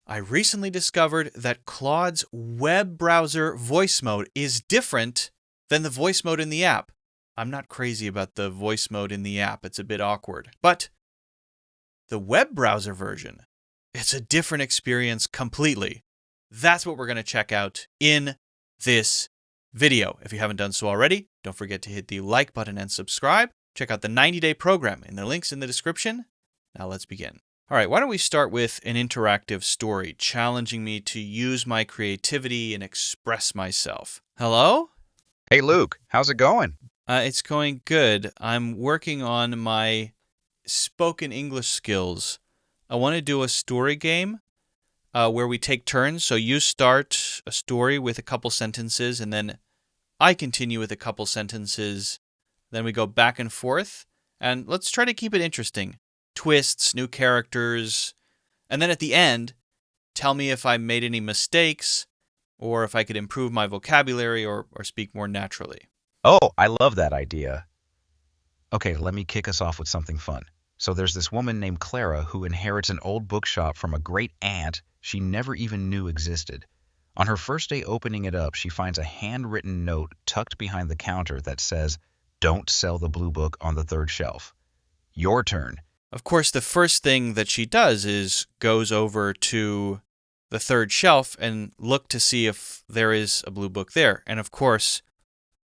I recently discovered that Claude's web browser voice mode is different than the voice mode in the app. I'm not crazy about the voice mode in the app, it's a bit awkward. But the web browser version, it's a different experience completely. That's what we're going to check out in this video. If you haven't done so already, don't forget to hit the like button and subscribe. Check out the 90-day program in the links in the description. Now let's begin. All right, why don't we start with an interactive story challenging me to use my creativity and express myself. Hello? Hey, Luke, how's it going? It's going good. I'm working on my spoken English skills. I want to do a story game where we take turns. So you start a story with a couple sentences, and then I continue with a couple sentences. Then we go back and forth, and let's try to keep it interesting. Twists, new characters, and then at the end, tell me if I made any mistakes or if I could improve my vocabulary or speak more naturally. Oh, I love that idea. Okay, let me kick us off with something fun. So there's this woman named Clara who inherits an old bookshop from a great aunt she never even knew existed. On her first day opening it up, she finds a handwritten note tucked behind the counter that says, "Don't sell the blue book on the third shelf." Your turn. Of course, the first thing that she does is goes over to the third shelf and look to see if there is a blue book there. And of course,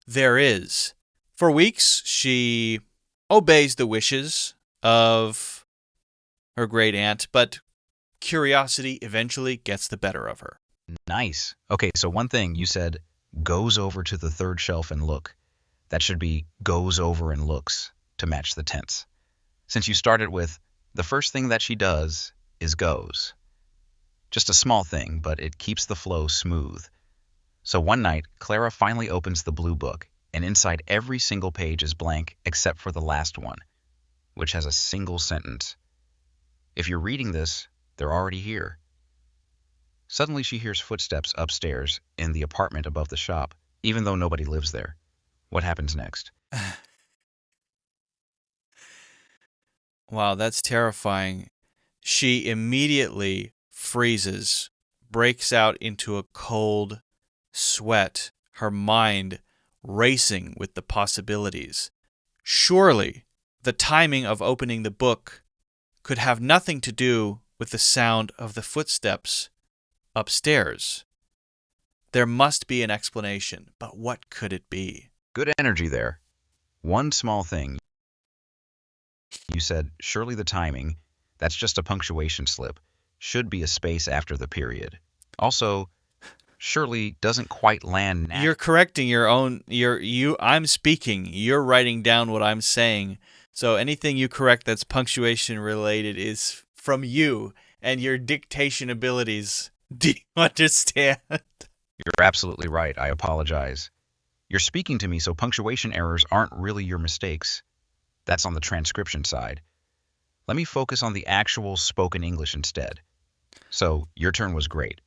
there is. For weeks, she obeys the wishes of her great aunt, but curiosity eventually gets the better of her. Nice. Okay, so one thing you said, goes over to the third shelf and look. That should be goes over and looks to match the tense. Since you started with, the first thing that she does is goes. Just a small thing, but it keeps the flow smooth. So one night, Clara finally opens the blue book, and inside every single page is blank except for the last one, which has a single sentence. If you're reading this, they're already here. Suddenly she hears footsteps upstairs in the apartment above the shop, even though nobody lives there. What happens next? Wow, that's terrifying. She immediately freezes, breaks out into a cold sweat, her mind racing with the possibilities. Surely, the timing of opening the book could have nothing to do with the sound of the footsteps upstairs. There must be an explanation, but what could it be? Good energy there. One small thing. You said, surely the timing, that's just a punctuation slip, should be a space after the period. Also, surely doesn't quite land now. You're correcting your own, I'm speaking, you're writing down what I'm saying. So anything you correct that's punctuation related is from you and your dictation abilities. Do you understand? You're absolutely right. I apologize. You're speaking to me, so punctuation errors aren't really your mistakes. That's on the transcription side. Let me focus on the actual spoken English instead. So, your turn was great.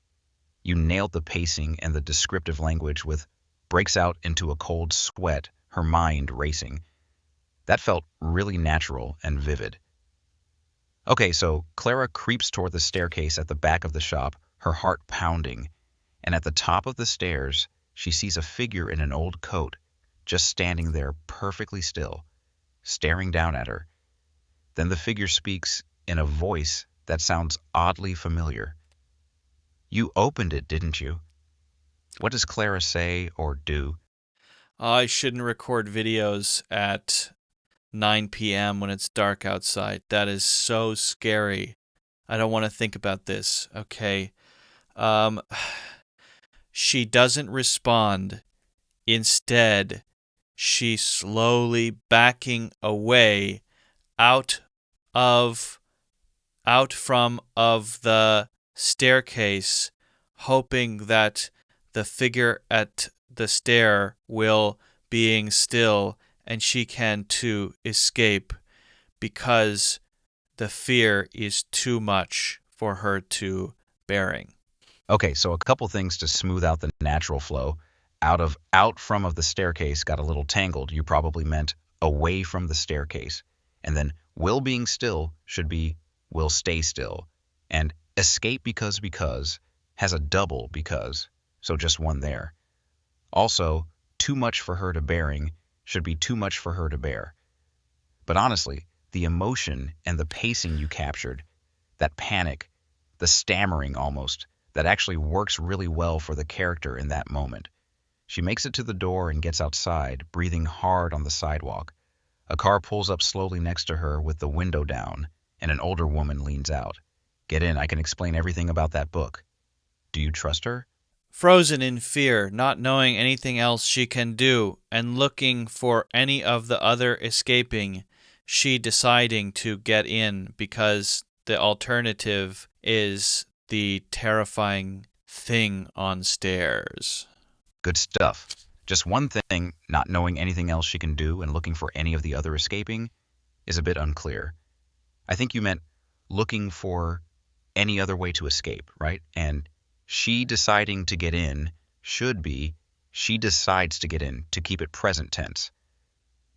You nailed the pacing and the descriptive language with breaks out into a cold sweat, her mind racing. That felt really natural and vivid. Okay, so Clara creeps toward the staircase at the back of the shop, her heart pounding, and at the top of the stairs, she sees a figure in an old coat, just standing there perfectly still, staring down at her. Then the figure speaks in a voice that sounds oddly familiar. You opened it, didn't you? What does Clara say or do? I shouldn't record videos at 9 p.m. when it's dark outside. That is so scary. I don't want to think about this. Okay. She doesn't respond. Instead, she's slowly backing away out from the staircase, hoping that the figure at the stair will being still and she can too escape, because the fear is too much for her to bearing. Okay, so a couple things to smooth out the natural flow. Out from of the staircase got a little tangled. You probably meant away from the staircase. And then will being still should be will stay still. And Escape because has a double because, so just one there. Also, too much for her to bearing should be too much for her to bear. But honestly, the emotion and the pacing you captured, that panic, the stammering almost, that actually works really well for the character in that moment. She makes it to the door and gets outside, breathing hard on the sidewalk. A car pulls up slowly next to her with the window down, and an older woman leans out. Get in, I can explain everything about that book. Do you trust her? Frozen in fear, not knowing anything else she can do, and looking for any of the other escaping, she deciding to get in because the alternative is the terrifying thing on stairs. Good stuff. Just one thing, not knowing anything else she can do and looking for any of the other escaping, is a bit unclear. I think you meant looking for any other way to escape, right? And she deciding to get in should be she decides to get in, to keep it present tense.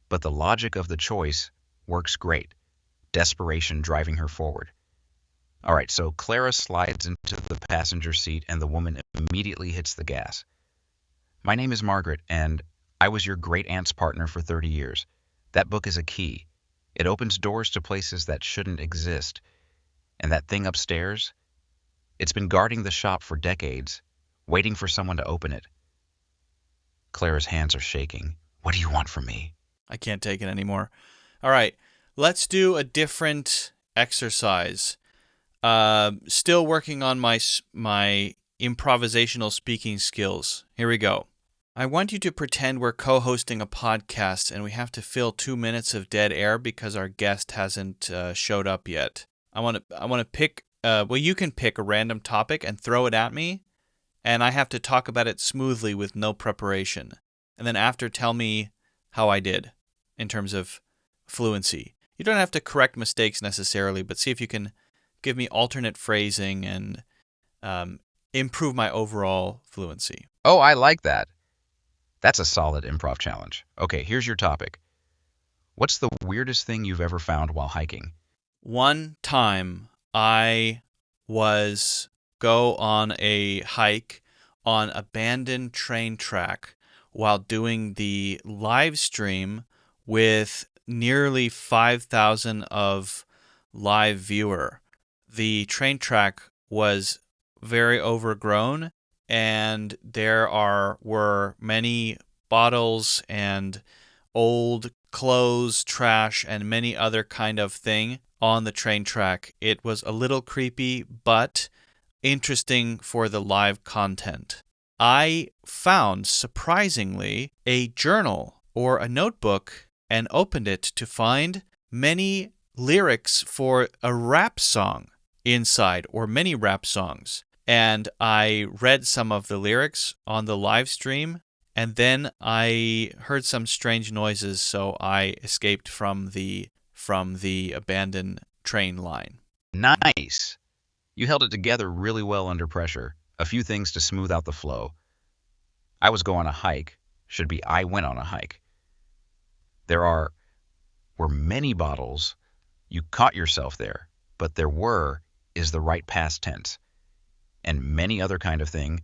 But the logic of the choice works great. Desperation driving her forward. All right, so Clara slides into the passenger seat and the woman immediately hits the gas. My name is Margaret, and I was your great-aunt's partner for 30 years. That book is a key. It opens doors to places that shouldn't exist. And that thing upstairs? It's been guarding the shop for decades, waiting for someone to open it. Clara's hands are shaking. What do you want from me? I can't take it anymore. All right, let's do a different exercise. Still working on my improvisational speaking skills. Here we go. I want you to pretend we're co-hosting a podcast and we have to fill 2 minutes of dead air because our guest hasn't showed up yet. I want to pick. You can pick a random topic and throw it at me, and I have to talk about it smoothly with no preparation. And then after, tell me how I did in terms of fluency. You don't have to correct mistakes necessarily, but see if you can give me alternate phrasing and improve my overall fluency. Oh, I like that. That's a solid improv challenge. Okay, here's your topic. What's the weirdest thing you've ever found while hiking? One time I go on a hike on abandoned train track while doing the live stream with nearly 5,000 of live viewer. The train track was very overgrown, and there were many bottles and old clothes, trash, and many other kind of thing on the train track. It was a little creepy, but interesting for the live content. I found, surprisingly, a journal or a notebook and opened it to find many lyrics for a rap song inside, or many rap songs. And I read some of the lyrics on the live stream, and then I heard some strange noises, so I escaped from the abandoned train line. Nice. You held it together really well under pressure. A few things to smooth out the flow. I was going on a hike. Should be I went on a hike. Were many bottles. You caught yourself there, but there were is the right past tense. And many other kind of thing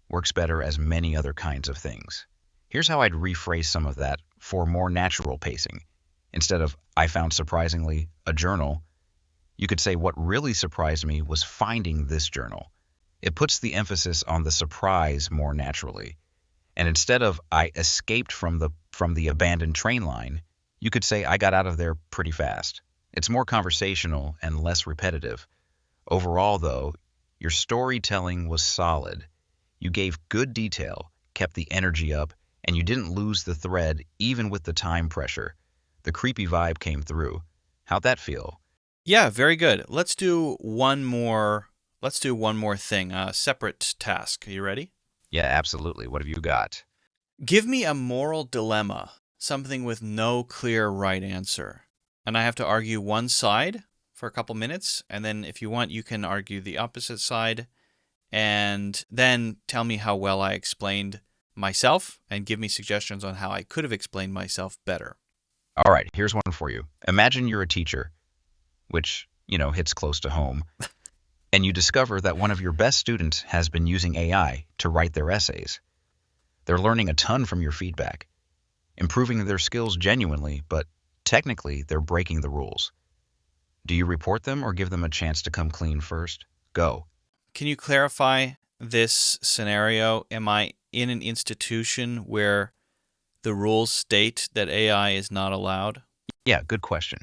works better as many other kinds of things. Here's how I'd rephrase some of that for more natural pacing. Instead of, I found surprisingly a journal, you could say what really surprised me was finding this journal. It puts the emphasis on the surprise more naturally. And instead of, I escaped from the abandoned train line, you could say I got out of there pretty fast. It's more conversational and less repetitive. Overall, though, your storytelling was solid. You gave good detail, kept the energy up, and you didn't lose the thread even with the time pressure. The creepy vibe came through. How'd that feel? Yeah, very good. Let's do one more thing, a separate task. Are you ready? Yeah, absolutely. What have you got? Give me a moral dilemma, something with no clear right answer. And I have to argue one side for a couple minutes, and then if you want, you can argue the opposite side, and then tell me how well I explained myself and give me suggestions on how I could have explained myself better. All right, here's one for you. Imagine you're a teacher, which, hits close to home. And you discover that one of your best students has been using AI to write their essays. They're learning a ton from your feedback, improving their skills genuinely, but technically they're breaking the rules. Do you report them or give them a chance to come clean first? Go. Can you clarify this scenario? Am I in an institution where the rules state that AI is not allowed? Yeah, good question.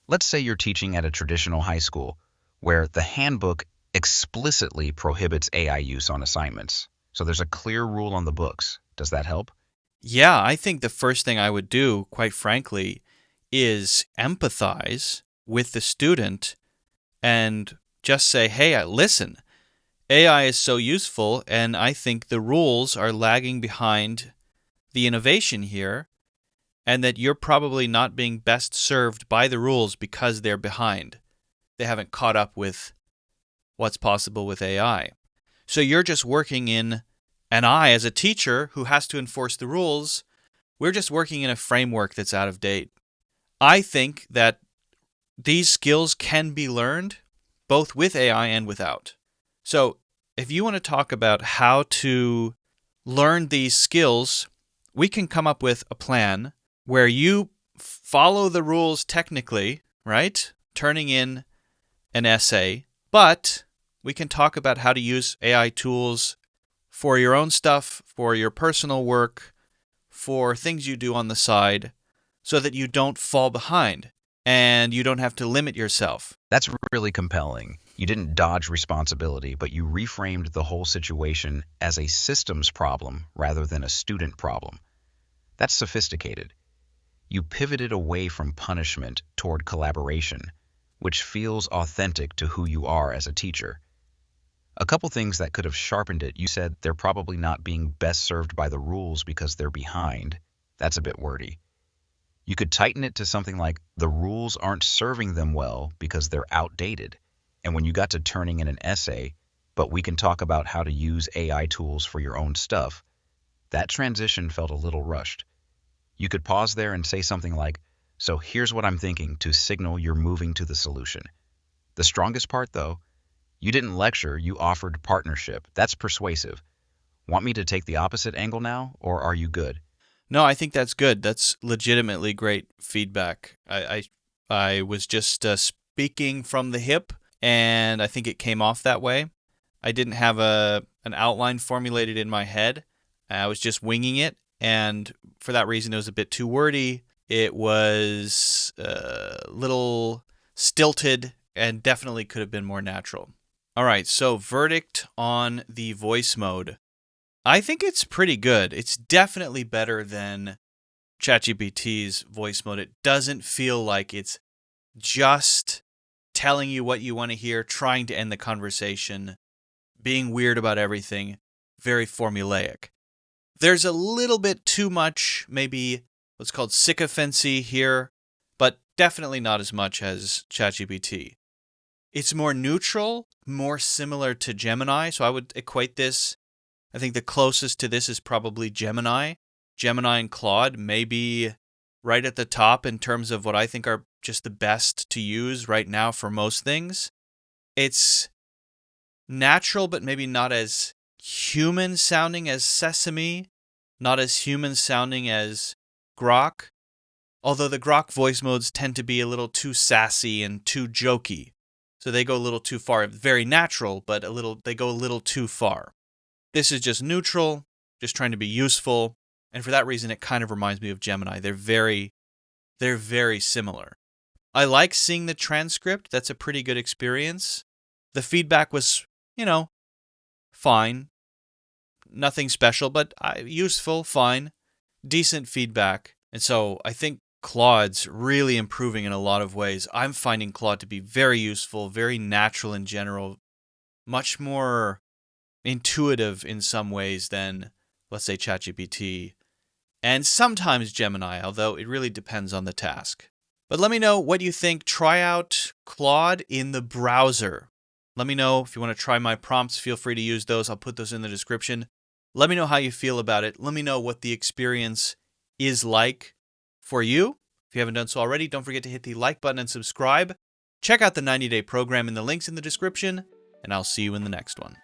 Let's say you're teaching at a traditional high school where the handbook explicitly prohibits AI use on assignments. So there's a clear rule on the books. Does that help? Yeah, I think the first thing I would do, quite frankly, is empathize with the student and just say, hey, listen, AI is so useful, and I think the rules are lagging behind the innovation here, and that you're probably not being best served by the rules because they're behind. They haven't caught up with what's possible with AI. So you're just working in, and I, as a teacher who has to enforce the rules, we're just working in a framework that's out of date. I think that these skills can be learned both with AI and without. So if you want to talk about how to learn these skills, we can come up with a plan where you follow the rules technically, right? Turning in an essay, but we can talk about how to use AI tools for your own stuff, for your personal work, for things you do on the side, so that you don't fall behind and you don't have to limit yourself. That's really compelling. You didn't dodge responsibility, but you reframed the whole situation as a systems problem rather than a student problem. That's sophisticated. You pivoted away from punishment toward collaboration, which feels authentic to who you are as a teacher. A couple things that could have sharpened it. You said they're probably not being best served by the rules because they're behind. That's a bit wordy. You could tighten it to something like the rules aren't serving them well because they're outdated. And when you got to turning in an essay, but we can talk about how to use AI tools for your own stuff, that transition felt a little rushed. You could pause there and say something like, so here's what I'm thinking to signal you're moving to the solution. The strongest part, though, you didn't lecture, you offered partnership. That's persuasive. Want me to take the opposite angle now, or are you good? No, I think that's good. That's legitimately great feedback. I was just speaking from the hip, and I think it came off that way. I didn't have an outline formulated in my head. I was just winging it, and for that reason, it was a bit too wordy. It was a little stilted and definitely could have been more natural. All right, so verdict on the voice mode. I think it's pretty good. It's definitely better than ChatGPT's voice mode. It doesn't feel like it's just telling you what you want to hear, trying to end the conversation, being weird about everything, very formulaic. There's a little bit too much, maybe what's called sycophancy here, but definitely not as much as ChatGPT. It's more neutral, more similar to Gemini, so I would equate this. I think the closest to this is probably Gemini. Gemini and Claude may be right at the top in terms of what I think are just the best to use right now for most things. It's natural, but maybe not as human sounding as Sesame, not as human sounding as Grok, although the Grok voice modes tend to be a little too sassy and too jokey. So they go a little too far. Very natural, but they go a little too far. This is just neutral, just trying to be useful, and for that reason, it kind of reminds me of Gemini. They're very similar. I like seeing the transcript. That's a pretty good experience. The feedback was, fine. Nothing special, but useful, fine. Decent feedback. And so I think Claude's really improving in a lot of ways. I'm finding Claude to be very useful, very natural in general, much more intuitive in some ways than, let's say, ChatGPT, and sometimes Gemini, although it really depends on the task. But let me know what you think. Try out Claude in the browser. Let me know if you want to try my prompts. Feel free to use those. I'll put those in the description. Let me know how you feel about it. Let me know what the experience is like for you. If you haven't done so already, don't forget to hit the like button and subscribe. Check out the 90-day program in the links in the description. and I'll see you in the next one.